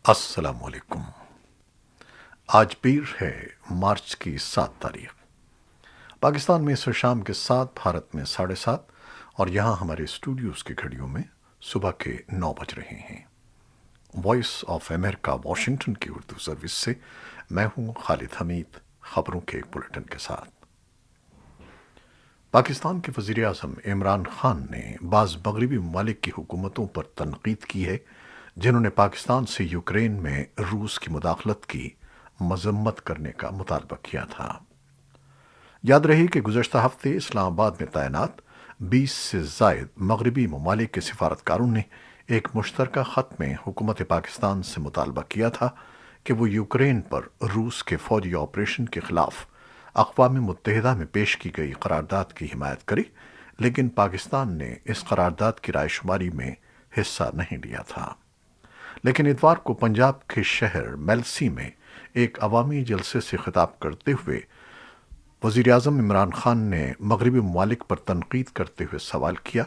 السلام علیکم۔ آج پیر ہے، مارچ کی 7 تاریخ۔ پاکستان میں اس شام کے 7، بھارت میں 7:30، اور یہاں ہمارے اسٹوڈیوز کی گھڑیوں میں صبح کے 9 بج رہے ہیں۔ وائس آف امریکہ واشنگٹن کی اردو سروس سے میں ہوں خالد حمید، خبروں کے ایک بلیٹن کے ساتھ۔ پاکستان کے وزیر اعظم عمران خان نے بعض مغربی ممالک کی حکومتوں پر تنقید کی ہے جنہوں نے پاکستان سے یوکرین میں روس کی مداخلت کی مذمت کرنے کا مطالبہ کیا تھا۔ یاد رہے کہ گزشتہ ہفتے اسلام آباد میں تعینات 20 سے زائد مغربی ممالک کے سفارتکاروں نے ایک مشترکہ خط میں حکومت پاکستان سے مطالبہ کیا تھا کہ وہ یوکرین پر روس کے فوجی آپریشن کے خلاف اقوام متحدہ میں پیش کی گئی قرارداد کی حمایت کرے، لیکن پاکستان نے اس قرارداد کی رائے شماری میں حصہ نہیں لیا تھا۔ لیکن اتوار کو پنجاب کے شہر میلسی میں ایک عوامی جلسے سے خطاب کرتے ہوئے وزیر اعظم عمران خان نے مغربی ممالک پر تنقید کرتے ہوئے سوال کیا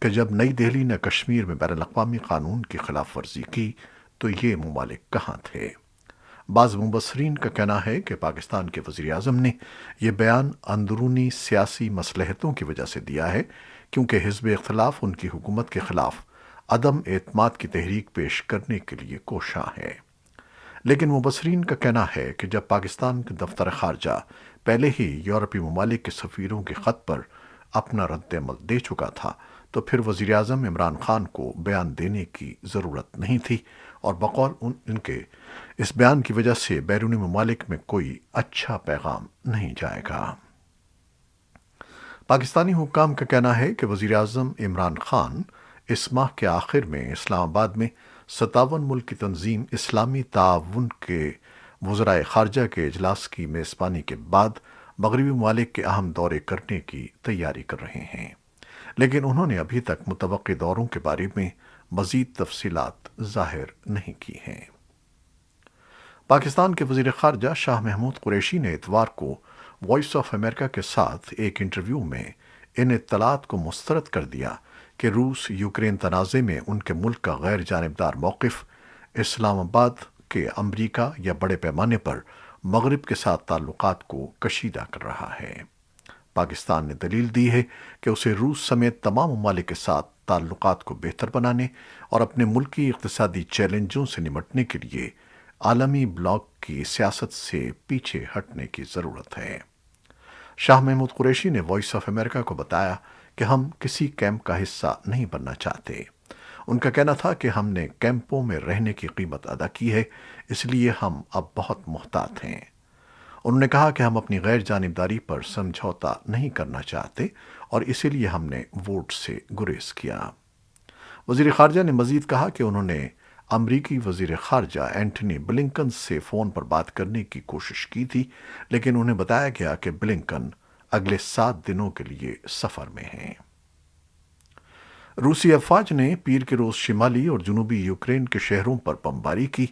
کہ جب نئی دہلی نے کشمیر میں بین الاقوامی قانون کی خلاف ورزی کی تو یہ ممالک کہاں تھے؟ بعض مبصرین کا کہنا ہے کہ پاکستان کے وزیر اعظم نے یہ بیان اندرونی سیاسی مصلحتوں کی وجہ سے دیا ہے، کیونکہ حزب اختلاف ان کی حکومت کے خلاف عدم اعتماد کی تحریک پیش کرنے کے لیے کوشاں ہے۔ لیکن مبصرین کا کہنا ہے کہ جب پاکستان کے دفتر خارجہ پہلے ہی یورپی ممالک کے سفیروں کے خط پر اپنا رد عمل دے چکا تھا تو پھر وزیر اعظم عمران خان کو بیان دینے کی ضرورت نہیں تھی، اور بقول ان کے اس بیان کی وجہ سے بیرونی ممالک میں کوئی اچھا پیغام نہیں جائے گا۔ پاکستانی حکام کا کہنا ہے کہ وزیر اعظم عمران خان اس ماہ کے آخر میں اسلام آباد میں 57 ملک کی تنظیم اسلامی تعاون کے وزرائے خارجہ کے اجلاس کی میزبانی کے بعد مغربی ممالک کے اہم دورے کرنے کی تیاری کر رہے ہیں، لیکن انہوں نے ابھی تک متوقع دوروں کے بارے میں مزید تفصیلات ظاہر نہیں کی ہیں۔ پاکستان کے وزیر خارجہ شاہ محمود قریشی نے اتوار کو وائس آف امریکہ کے ساتھ ایک انٹرویو میں ان اطلاعات کو مسترد کر دیا کہ روس یوکرین تنازع میں ان کے ملک کا غیر جانبدار موقف اسلام آباد کے امریکہ یا بڑے پیمانے پر مغرب کے ساتھ تعلقات کو کشیدہ کر رہا ہے۔ پاکستان نے دلیل دی ہے کہ اسے روس سمیت تمام ممالک کے ساتھ تعلقات کو بہتر بنانے اور اپنے ملکی اقتصادی چیلنجوں سے نمٹنے کے لیے عالمی بلاک کی سیاست سے پیچھے ہٹنے کی ضرورت ہے۔ شاہ محمود قریشی نے وائس آف امریکہ کو بتایا کہ ہم کسی کیمپ کا حصہ نہیں بننا چاہتے۔ ان کا کہنا تھا کہ ہم نے کیمپوں میں رہنے کی قیمت ادا کی ہے، اس لیے ہم اب بہت محتاط ہیں۔ انہوں نے کہا کہ ہم اپنی غیر جانبداری پر سمجھوتا نہیں کرنا چاہتے اور اسی لیے ہم نے ووٹ سے گریز کیا۔ وزیر خارجہ نے مزید کہا کہ انہوں نے امریکی وزیر خارجہ اینٹنی بلنکن سے فون پر بات کرنے کی کوشش کی تھی، لیکن انہیں بتایا گیا کہ بلنکن اگلے 7 دنوں کے لیے سفر میں ہیں۔ روسی افواج نے پیر کے روز شمالی اور جنوبی یوکرین کے شہروں پر بمباری کی،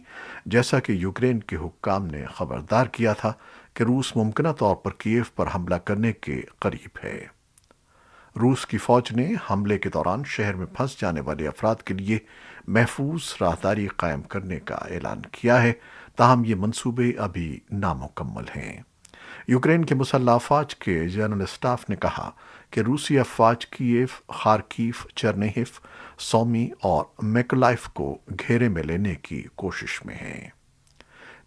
جیسا کہ یوکرین کے حکام نے خبردار کیا تھا کہ روس ممکنہ طور پر کیف پر حملہ کرنے کے قریب ہے۔ روس کی فوج نے حملے کے دوران شہر میں پھنس جانے والے افراد کے لیے محفوظ راہداری قائم کرنے کا اعلان کیا ہے، تاہم یہ منصوبے ابھی نامکمل ہیں۔ یوکرین کے مسلح افواج کے جنرل اسٹاف نے کہا کہ روسی افواج کیف، خارکیف، چرنیہف، سومی اور میکولائف کو گھیرے میں لینے کی کوشش میں ہیں۔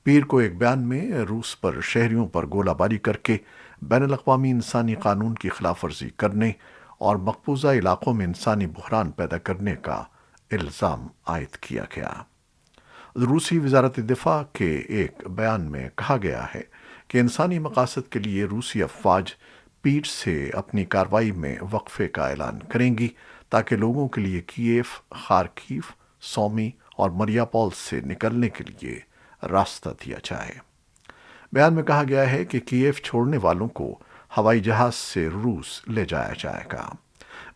پیر کو ایک بیان میں روس پر شہریوں پر گولہ باری کر کے بین الاقوامی انسانی قانون کی خلاف ورزی کرنے اور مقبوضہ علاقوں میں انسانی بحران پیدا کرنے کا الزام عائد کیا گیا۔ روسی وزارت دفاع کے ایک بیان میں کہا گیا ہے کہ انسانی مقاصد کے لیے روسی افواج پیر سے اپنی کارروائی میں وقفے کا اعلان کریں گی تاکہ لوگوں کے لیے کیف، خارکیف، سومی اور مریاپول سے نکلنے کے لیے راستہ دیا جائے۔ بیان میں کہا گیا ہے کہ کیف چھوڑنے والوں کو ہوائی جہاز سے روس لے جایا جائے گا۔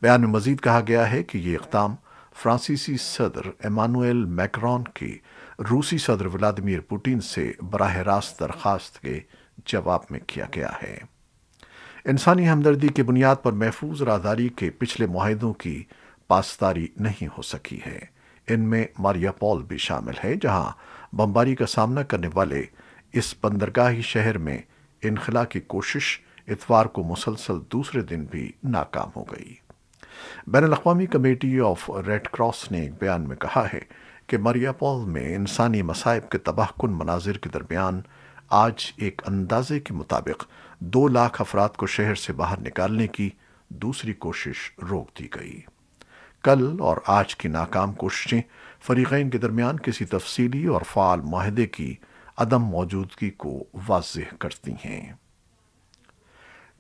بیان میں مزید کہا گیا ہے کہ یہ اقدام فرانسیسی صدر ایمانوئل میکرون کی روسی صدر ولادیمیر پوٹین سے براہ راست درخواست کے جواب میں کیا گیا ہے۔ انسانی ہمدردی کی بنیاد پر محفوظ راہداری کے پچھلے معاہدوں کی پاسداری نہیں ہو سکی ہے۔ ان میں ماریاپول بھی شامل ہے، جہاں بمباری کا سامنا کرنے والے اس بندرگاہی شہر میں انخلا کی کوشش اتوار کو مسلسل دوسرے دن بھی ناکام ہو گئی۔ بین الاقوامی کمیٹی آف ریڈ کراس نے ایک بیان میں کہا ہے کہ مریاپول میں انسانی مصائب کے تباہ کن مناظر کے درمیان آج ایک اندازے کے مطابق 2 لاکھ افراد کو شہر سے باہر نکالنے کی دوسری کوشش روک دی گئی۔ کل اور آج کی ناکام کوششیں فریقین کے درمیان کسی تفصیلی اور فعال معاہدے کی عدم موجودگی کو واضح کرتی ہیں۔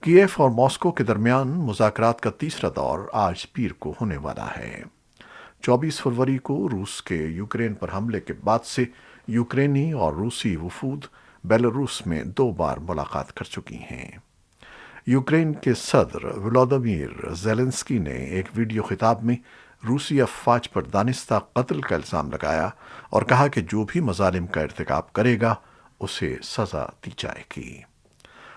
کیف اور ماسکو کے درمیان مذاکرات کا تیسرا دور آج پیر کو ہونے والا ہے۔ 24 فروری کو روس کے یوکرین پر حملے کے بعد سے یوکرینی اور روسی وفود بیلاروس میں 2 بار ملاقات کر چکی ہیں۔ یوکرین کے صدر ولادیمیر زیلنسکی نے ایک ویڈیو خطاب میں روسی افواج پر دانستہ قتل کا الزام لگایا اور کہا کہ جو بھی مظالم کا ارتکاب کرے گا اسے سزا دی جائے گی۔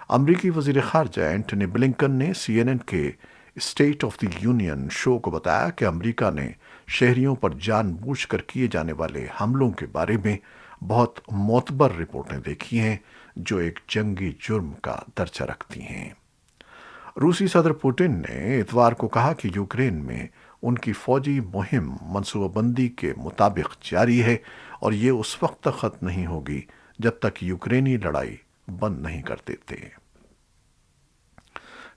امریکی وزیر خارجہ اینٹونی بلنکن نے سی این این کے اسٹیٹ آف دی یونین شو کو بتایا کہ امریکہ نے شہریوں پر جان بوجھ کر کیے جانے والے حملوں کے بارے میں بہت معتبر رپورٹیں دیکھی ہیں جو ایک جنگی جرم کا درجہ رکھتی ہیں۔ روسی صدر پوٹن نے اتوار کو کہا کہ یوکرین میں ان کی فوجی مہم منصوبہ بندی کے مطابق جاری ہے اور یہ اس وقت تک ختم نہیں ہوگی جب تک یوکرینی لڑائی بند نہیں کر دیتے۔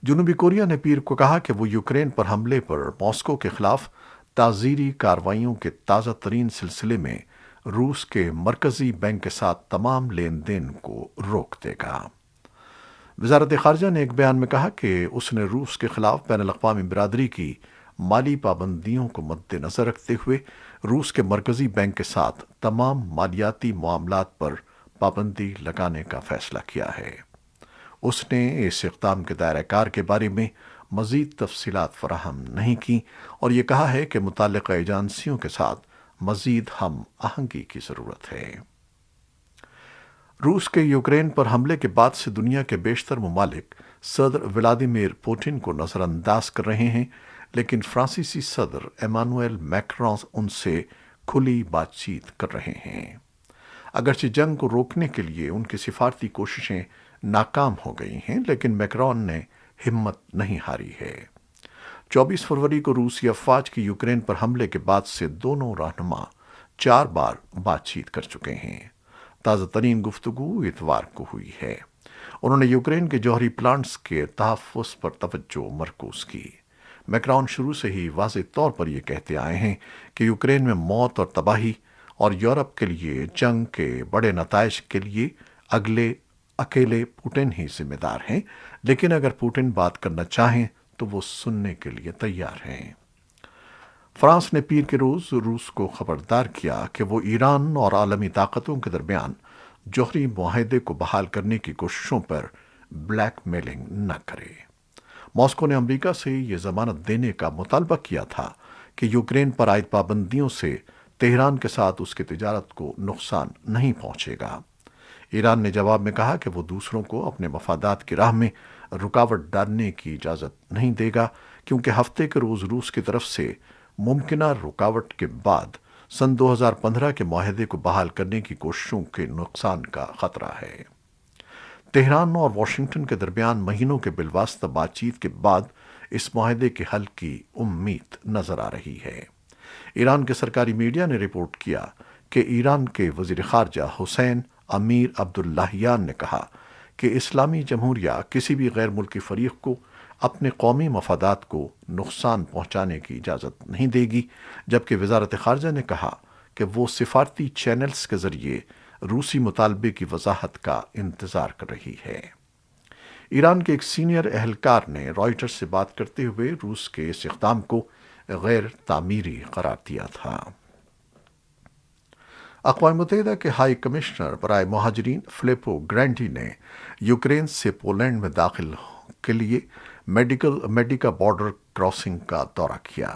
جنوبی کوریا نے پیر کو کہا کہ وہ یوکرین پر حملے پر ماسکو کے خلاف تعزیری کارروائیوں کے تازہ ترین سلسلے میں روس کے مرکزی بینک کے ساتھ تمام لین دین کو روک دے گا۔ وزارت خارجہ نے ایک بیان میں کہا کہ اس نے روس کے خلاف بین الاقوامی برادری کی مالی پابندیوں کو مد نظر رکھتے ہوئے روس کے مرکزی بینک کے ساتھ تمام مالیاتی معاملات پر پابندی لگانے کا فیصلہ کیا ہے۔ اس نے اس اقدام کے دائرہ کار کے بارے میں مزید تفصیلات فراہم نہیں کی اور یہ کہا ہے کہ متعلقہ ایجنسیوں کے ساتھ مزید ہم آہنگی کی ضرورت ہے۔ روس کے یوکرین پر حملے کے بعد سے دنیا کے بیشتر ممالک صدر ولادیمیر پوٹن کو نظر انداز کر رہے ہیں، لیکن فرانسیسی صدر ایمانوئل میکرون ان سے کھلی بات چیت کر رہے ہیں۔ اگرچہ جنگ کو روکنے کے لیے ان کی سفارتی کوششیں ناکام ہو گئی ہیں، لیکن میکرون نے ہمت نہیں ہاری ہے۔ 24 فروری کو روسی افواج کی یوکرین پر حملے کے بعد سے دونوں رہنما 4 بار بات چیت کر چکے ہیں۔ تازہ ترین گفتگو اتوار کو ہوئی ہے۔ انہوں نے یوکرین کے جوہری پلانٹس کے تحفظ پر توجہ مرکوز کی۔ میکرون شروع سے ہی واضح طور پر یہ کہتے آئے ہیں کہ یوکرین میں موت اور تباہی اور یورپ کے لیے جنگ کے بڑے نتائج کے لیے اکیلے پوٹن ہی ذمہ دار ہیں، لیکن اگر پوٹن بات کرنا چاہیں تو وہ سننے کے لیے تیار ہیں۔ فرانس نے پیر کے روز روس کو خبردار کیا کہ وہ ایران اور عالمی طاقتوں کے درمیان جوہری معاہدے کو بحال کرنے کی کوششوں پر بلیک میلنگ نہ کرے۔ ماسکو نے امریکہ سے یہ ضمانت دینے کا مطالبہ کیا تھا کہ یوکرین پر عائد پابندیوں سے تہران کے ساتھ اس کی تجارت کو نقصان نہیں پہنچے گا۔ ایران نے جواب میں کہا کہ وہ دوسروں کو اپنے مفادات کی راہ میں رکاوٹ ڈالنے کی اجازت نہیں دے گا، کیونکہ ہفتے کے روز روس کی طرف سے ممکنہ رکاوٹ کے بعد سن 2015 کے معاہدے کو بحال کرنے کی کوششوں کے نقصان کا خطرہ ہے۔ تہران اور واشنگٹن کے درمیان مہینوں کے بالواسطہ بات چیت کے بعد اس معاہدے کے حل کی امید نظر آ رہی ہے۔ ایران کے سرکاری میڈیا نے رپورٹ کیا کہ ایران کے وزیر خارجہ حسین امیر عبداللہیان نے کہا کہ اسلامی جمہوریہ کسی بھی غیر ملکی فریق کو اپنے قومی مفادات کو نقصان پہنچانے کی اجازت نہیں دے گی، جبکہ وزارت خارجہ نے کہا کہ وہ سفارتی چینلز کے ذریعے روسی مطالبے کی وضاحت کا انتظار کر رہی ہے۔ ایران کے ایک سینئر اہلکار نے رائٹرز سے بات کرتے ہوئے روس کے اس اقدام کو غیر تعمیری قرار دیا تھا۔ اقوام متحدہ کے ہائی کمشنر برائے مہاجرین فلیپو گرینڈی نے یوکرین سے پولینڈ میں داخل کے لیے میڈیکا بارڈر کراسنگ کا دورہ کیا۔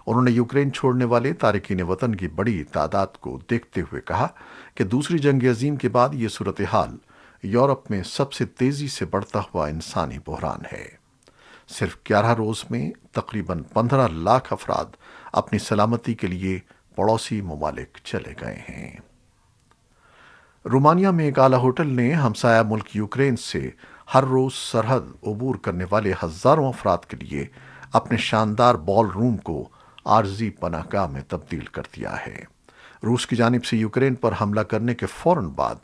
انہوں نے یوکرین چھوڑنے والے تارکین وطن کی بڑی تعداد کو دیکھتے ہوئے کہا کہ دوسری جنگ عظیم کے بعد یہ صورتحال یورپ میں سب سے تیزی سے بڑھتا ہوا انسانی بحران ہے۔ صرف 11 روز میں تقریباً 15 لاکھ افراد اپنی سلامتی کے لیے پڑوسی ممالک چلے گئے ہیں۔ رومانیہ میں ایک اعلیٰ ہوٹل نے ہمسایہ ملک یوکرین سے ہر روز سرحد عبور کرنے والے ہزاروں افراد کے لیے اپنے شاندار بال روم کو عارضی پناہ گاہ میں تبدیل کر دیا ہے۔ روس کی جانب سے یوکرین پر حملہ کرنے کے فوراً بعد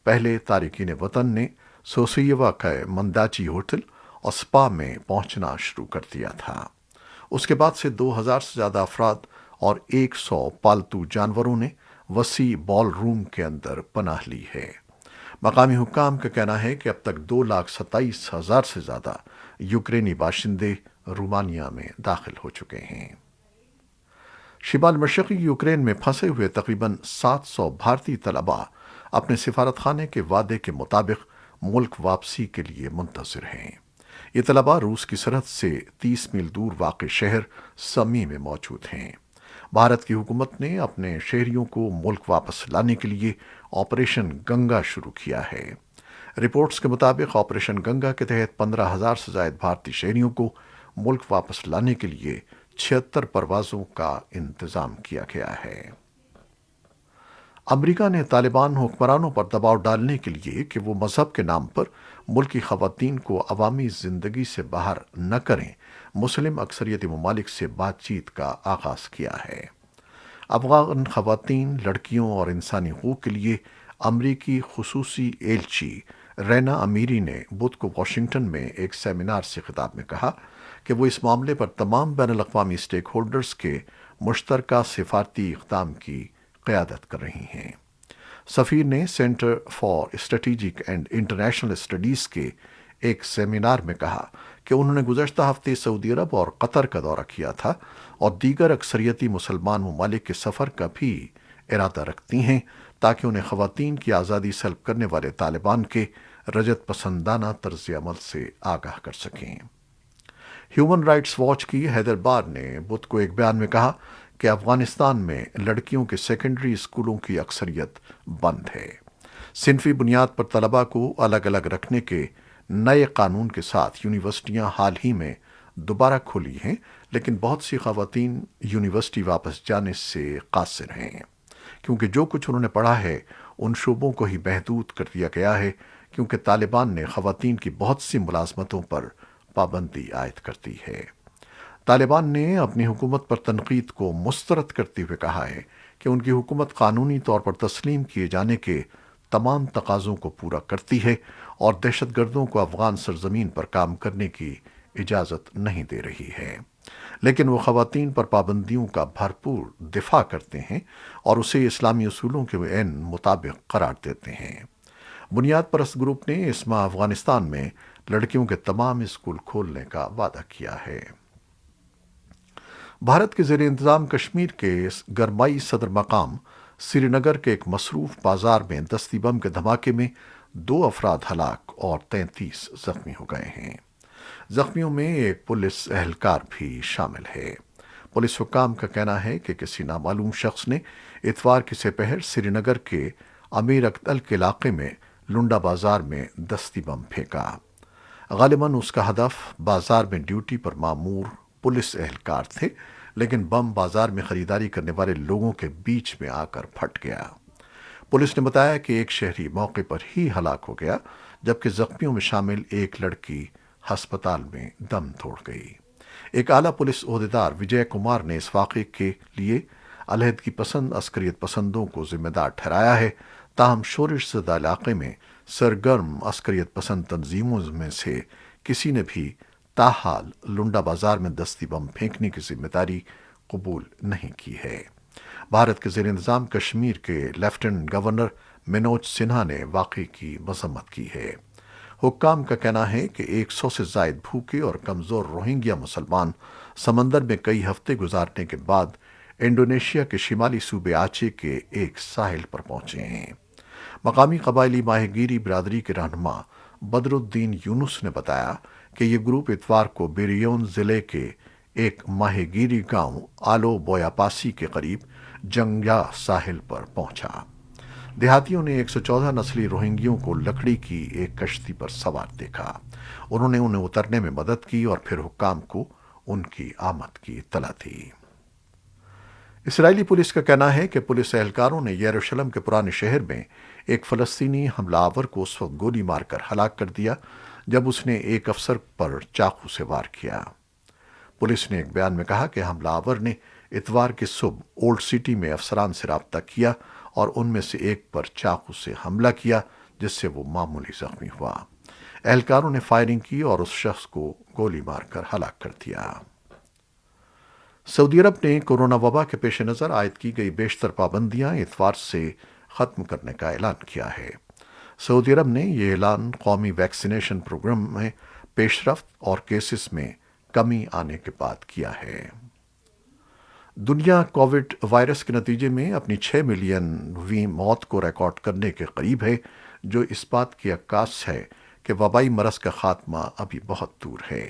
پہلے تارکین وطن نے سوسیوا کے منداچی ہوٹل اور سپا میں پہنچنا شروع کر دیا تھا۔ اس کے بعد سے 2000 سے زیادہ افراد اور 100 پالتو جانوروں نے وسیع بال روم کے اندر پناہ لی ہے۔ مقامی حکام کا کہنا ہے کہ اب تک 2,27,000 سے زیادہ یوکرینی باشندے رومانیہ میں داخل ہو چکے ہیں۔ شمال مشرقی یوکرین میں پھنسے ہوئے تقریباً 700 بھارتی طلباء اپنے سفارت خانے کے وعدے کے مطابق ملک واپسی کے لیے منتظر ہیں۔ یہ طلباء روس کی سرحد سے 30 میل دور واقع شہر سمی میں موجود ہیں۔ بھارت کی حکومت نے اپنے شہریوں کو ملک واپس لانے کے لیے آپریشن گنگا شروع کیا ہے۔ رپورٹس کے مطابق آپریشن گنگا کے تحت 15,000 سے زائد بھارتی شہریوں کو ملک واپس لانے کے لیے 76 پروازوں کا انتظام کیا گیا ہے۔ امریکہ نے طالبان حکمرانوں پر دباؤ ڈالنے کے لیے کہ وہ مذہب کے نام پر ملکی خواتین کو عوامی زندگی سے باہر نہ کریں، مسلم اکثریتی ممالک سے بات چیت کا آغاز کیا ہے۔ افغان خواتین، لڑکیوں اور انسانی حقوق کے لیے امریکی خصوصی ایلچی رینا امیری نے بدھ کو واشنگٹن میں ایک سیمینار سے خطاب میں کہا کہ وہ اس معاملے پر تمام بین الاقوامی اسٹیک ہولڈرز کے مشترکہ سفارتی اقدام کی قیادت کر رہی ہیں۔ سفیر نے centre for strategic and international studies کے ایک سیمینار میں کہا کہ انہوں نے گزشتہ ہفتے سعودی عرب اور قطر کا دورہ کیا تھا اور دیگر اکثریتی مسلمان ممالک کے سفر کا بھی ارادہ رکھتی ہیں تاکہ انہیں خواتین کی آزادی سلب کرنے والے طالبان کے رجت پسندانہ طرز عمل سے آگاہ کر سکیں۔ ہیومن رائٹس واچ کی حیدر بار نے بدھ کو ایک بیان میں کہا کہ افغانستان میں لڑکیوں کے سیکنڈری اسکولوں کی اکثریت بند ہے۔ صنفی بنیاد پر طلباء کو الگ الگ رکھنے کے نئے قانون کے ساتھ یونیورسٹیاں حال ہی میں دوبارہ کھلی ہیں، لیکن بہت سی خواتین یونیورسٹی واپس جانے سے قاصر ہیں، کیونکہ جو کچھ انہوں نے پڑھا ہے ان شعبوں کو ہی محدود کر دیا گیا ہے، کیونکہ طالبان نے خواتین کی بہت سی ملازمتوں پر پابندی عائد کر دی ہے۔ طالبان نے اپنی حکومت پر تنقید کو مسترد کرتے ہوئے کہا ہے کہ ان کی حکومت قانونی طور پر تسلیم کیے جانے کے تمام تقاضوں کو پورا کرتی ہے اور دہشت گردوں کو افغان سرزمین پر کام کرنے کی اجازت نہیں دے رہی ہے، لیکن وہ خواتین پر پابندیوں کا بھرپور دفاع کرتے ہیں اور اسے اسلامی اصولوں کے عین مطابق قرار دیتے ہیں۔ بنیاد پرست گروپ نے اس ماہ افغانستان میں لڑکیوں کے تمام اسکول کھولنے کا وعدہ کیا ہے۔ بھارت کے زیر انتظام کشمیر کے گرمائی صدر مقام سری نگر کے ایک مصروف بازار میں دستی بم کے دھماکے میں 2 افراد ہلاک اور 33 زخمی ہو گئے ہیں۔ زخمیوں میں ایک پولیس اہلکار بھی شامل ہے۔ پولیس حکام کا کہنا ہے کہ کسی نامعلوم شخص نے اتوار کی سپہر سری نگر کے امیر اکتل کے علاقے میں لنڈا بازار میں دستی بم پھینکا۔ غالباً اس کا ہدف بازار میں ڈیوٹی پر مامور پولیس اہلکار تھے، لیکن بم بازار میں خریداری کرنے والے لوگوں کے بیچ میں آ کر پھٹ گیا۔ پولیس نے بتایا کہ ایک شہری موقع پر ہی ہلاک ہو گیا، جبکہ زخمیوں میں شامل ایک لڑکی ہسپتال میں دم توڑ گئی۔ ایک اعلیٰ پولیس عہدیدار وجے کمار نے اس واقعے کے لیے علیحدگی پسند عسکریت پسندوں کو ذمہ دار ٹھہرایا ہے، تاہم شورش زدہ علاقے میں سرگرم عسکریت پسند تنظیموں میں سے کسی نے بھی تاحال لنڈا بازار میں دستی بم پھینکنے کی ذمہ داری قبول نہیں کی ہے۔ بھارت کے زیر انتظام کشمیر کے لیفٹیننٹ گورنر منوج سنہا نے واقعے کی مذمت کی ہے۔ حکام کا کہنا ہے کہ 100 سے زائد بھوکے اور کمزور روہنگیا مسلمان سمندر میں کئی ہفتے گزارنے کے بعد انڈونیشیا کے شمالی صوبے آچے کے ایک ساحل پر پہنچے ہیں۔ مقامی قبائلی ماہی گیری برادری کے رہنما بدر الدین یونس نے بتایا کہ یہ گروپ اتوار کو بیریون ضلع کے ایک ماہی گیری گاؤں آلو بویا پاسی کے قریب جنگیا ساحل پر پہنچا۔ دیہاتیوں نے 114 نسلی روہنگیوں کو لکڑی کی ایک کشتی پر سوار دیکھا۔ انہوں نے انہیں اترنے میں مدد کی اور پھر حکام کو ان کی آمد کی اطلاع دی۔ اسرائیلی پولیس کا کہنا ہے کہ پولیس اہلکاروں نے یروشلم کے پرانے شہر میں ایک فلسطینی حملہ آور کو اس وقت گولی مار کر ہلاک کر دیا جب اس نے ایک افسر پر چاقو سے وار کیا۔ پولیس نے ایک بیان میں کہا کہ حملہ آور نے اتوار کی صبح اولڈ سٹی میں افسران سے رابطہ کیا اور ان میں سے ایک پر چاقو سے حملہ کیا جس سے وہ معمولی زخمی ہوا۔ اہلکاروں نے فائرنگ کی اور اس شخص کو گولی مار کر ہلاک کر دیا۔ سعودی عرب نے کورونا وبا کے پیش نظر عائد کی گئی بیشتر پابندیاں اتوار سے ختم کرنے کا اعلان کیا ہے۔ سعودی عرب نے یہ اعلان قومی ویکسینیشن پروگرام میں پیش رفت اور کیسز میں کمی آنے کے بعد کیا ہے۔ دنیا کووڈ وائرس کے نتیجے میں اپنی 6 ملین موت کو ریکارڈ کرنے کے قریب ہے، جو اس بات کی عکاس ہے کہ وبائی مرض کا خاتمہ ابھی بہت دور ہے۔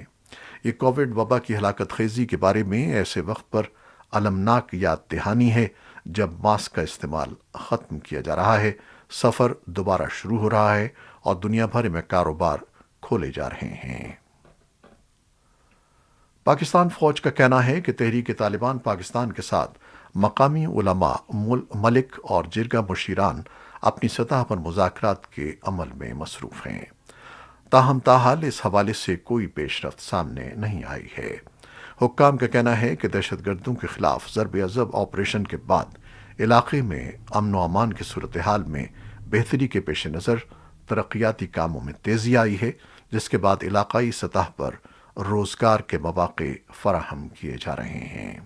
یہ کووڈ وبا کی ہلاکت خیزی کے بارے میں ایسے وقت پر المناک یاد دہانی ہے جب ماسک کا استعمال ختم کیا جا رہا ہے، سفر دوبارہ شروع ہو رہا ہے اور دنیا بھر میں کاروبار کھولے جا رہے ہیں۔ پاکستان فوج کا کہنا ہے کہ تحریک طالبان پاکستان کے ساتھ مقامی علماء، ملک اور جرگہ مشیران اپنی سطح پر مذاکرات کے عمل میں مصروف ہیں۔ تاہم تاحال اس حوالے سے کوئی پیش رفت سامنے نہیں آئی ہے۔ حکام کا کہنا ہے کہ دہشت گردوں کے خلاف ضرب عضب آپریشن کے بعد علاقے میں امن و امان کی صورتحال میں بہتری کے پیش نظر ترقیاتی کاموں میں تیزی آئی ہے، جس کے بعد علاقائی سطح پر روزگار کے مواقع فراہم کیے جا رہے ہیں۔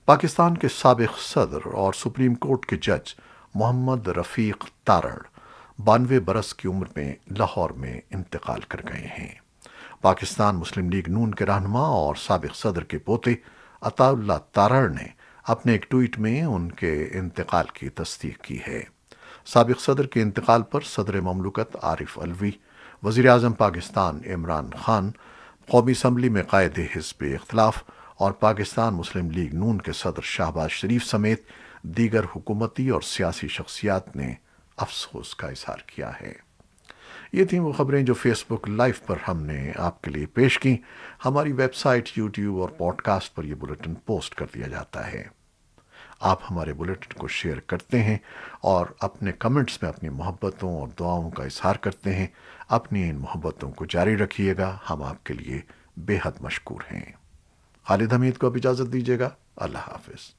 پاکستان کے سابق صدر اور سپریم کورٹ کے جج محمد رفیق تارڑ 92 برس کی عمر میں لاہور میں انتقال کر گئے ہیں۔ پاکستان مسلم لیگ نون کے رہنما اور سابق صدر کے پوتے عطا اللہ تارڑ نے اپنے ایک ٹویٹ میں ان کے انتقال کی تصدیق کی ہے۔ سابق صدر کے انتقال پر صدر مملکت عارف علوی، وزیر اعظم پاکستان عمران خان، قومی اسمبلی میں قائد حزب اختلاف اور پاکستان مسلم لیگ نون کے صدر شہباز شریف سمیت دیگر حکومتی اور سیاسی شخصیات نے افسوس کا اظہار کیا ہے۔ یہ تھیں وہ خبریں جو فیس بک لائیو پر ہم نے آپ کے لیے پیش کی۔ ہماری ویب سائٹ، یوٹیوب اور پوڈ کاسٹ پر یہ بلیٹن پوسٹ کر دیا جاتا ہے۔ آپ ہمارے بلیٹن کو شیئر کرتے ہیں اور اپنے کمنٹس میں اپنی محبتوں اور دعاؤں کا اظہار کرتے ہیں۔ اپنی ان محبتوں کو جاری رکھیے گا، ہم آپ کے لیے بے حد مشکور ہیں۔ خالد حمید کو اب اجازت دیجیے گا۔ اللہ حافظ۔